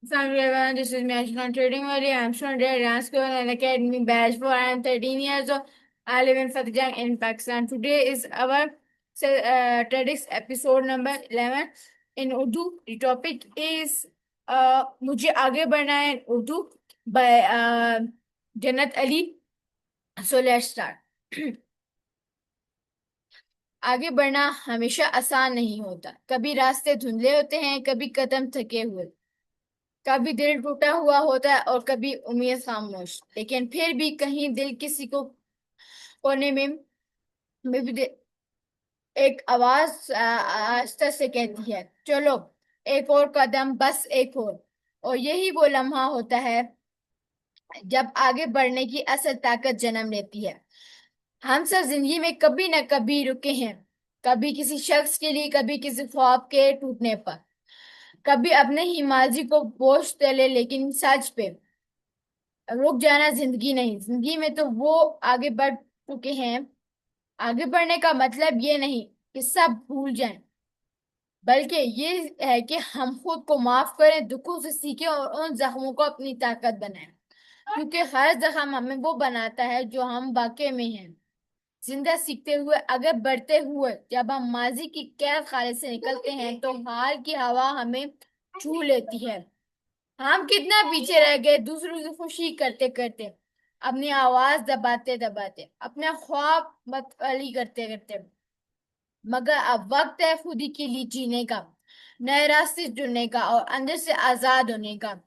Hello everyone, this is National Trading Valley. I'm student at Dance School and Academy Batch 4. I am 13 years old. I live in Fatehjang in Pakistan. Today is our TEDx episode number 11 in Urdu. The topic is मुझे आगे बढ़ना है in Urdu by Jannat Ali. So let's start. आगे बढ़ना हमेशा आसान नहीं होता. कभी रास्ते धुंधले होते हैं, कभी कदम थके हुए, कभी दिल टूटा हुआ होता है और कभी उम्मीद खामोश. लेकिन फिर भी कहीं दिल किसी को कोने में भी एक आवाज आस्ते से कहती है, चलो एक और कदम, बस एक और यही वो लम्हा होता है जब आगे बढ़ने की असल ताकत जन्म लेती है. हम सब जिंदगी में कभी न कभी रुके हैं, कभी किसी शख्स के लिए, कभी किसी ख्वाब के टूटने पर, कभी अपने ही माजी को बोझ तले. लेकिन सच पे रुक जाना जिंदगी नहीं. जिंदगी में तो वो आगे बढ़ चुके हैं. आगे बढ़ने का मतलब ये नहीं कि सब भूल जाएं, बल्कि ये है कि हम खुद को माफ करें, दुखों से सीखें और उन जख्मों को अपनी ताकत बनाएं. क्योंकि हर जख्म हमें वो बनाता है जो हम वाकई में हैं. जिंदा सीखते हुए, आगे बढ़ते हुए, जब हम माजी की कैद खाने से निकलते हैं तो हाल की हवा हमें छू लेती है. हम कितना पीछे रह गए दूसरों की खुशी करते करते, अपनी आवाज दबाते दबाते, अपने ख्वाब मतवाली करते करते. मगर अब वक्त है खुद ही के लिए जीने का, नए रास्ते जुड़ने का और अंदर से आजाद होने का.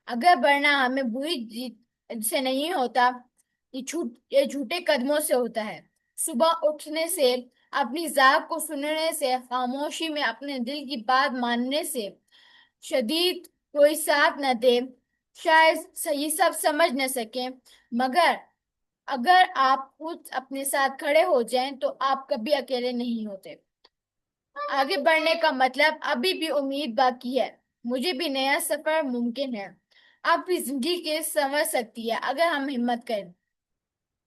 अगर बढ़ना हमें बुरी जीत से नहीं होता, ये झूठे कदमों से होता है. सुबह उठने से, अपनी जाग को सुनने से, खामोशी में अपने दिल की बात मानने से. शदीद कोई साथ न दे, शायद सही सब समझ न सके, मगर अगर आप खुद अपने साथ खड़े हो जाएं तो आप कभी अकेले नहीं होते. आगे बढ़ने का मतलब अभी भी उम्मीद बाकी है. मुझे भी नया सफर मुमकिन है. आप भी जिंदगी के संवर सकती है अगर हम हिम्मत करें.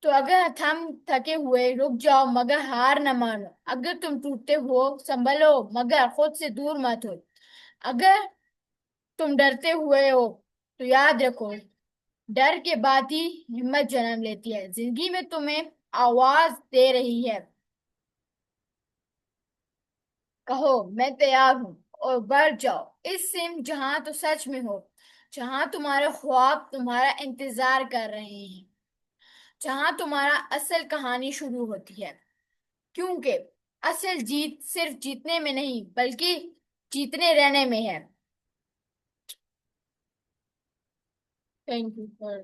तो अगर थम थके हुए रुक जाओ मगर हार न मानो. अगर तुम टूटते हो संभलो मगर खुद से दूर मत हो. अगर तुम डरते हुए हो तो याद रखो, डर के बाद ही हिम्मत जन्म लेती है. जिंदगी में तुम्हें आवाज दे रही है, कहो मैं तैयार हूं और बढ़ जाओ इस सिम जहां तो सच में हो, जहां तुम्हारे ख्वाब तुम्हारा इंतजार कर रहे हैं, जहां तुम्हारा असल कहानी शुरू होती है. क्योंकि असल जीत सिर्फ जीतने में नहीं बल्कि जीतने रहने में है. Thank you for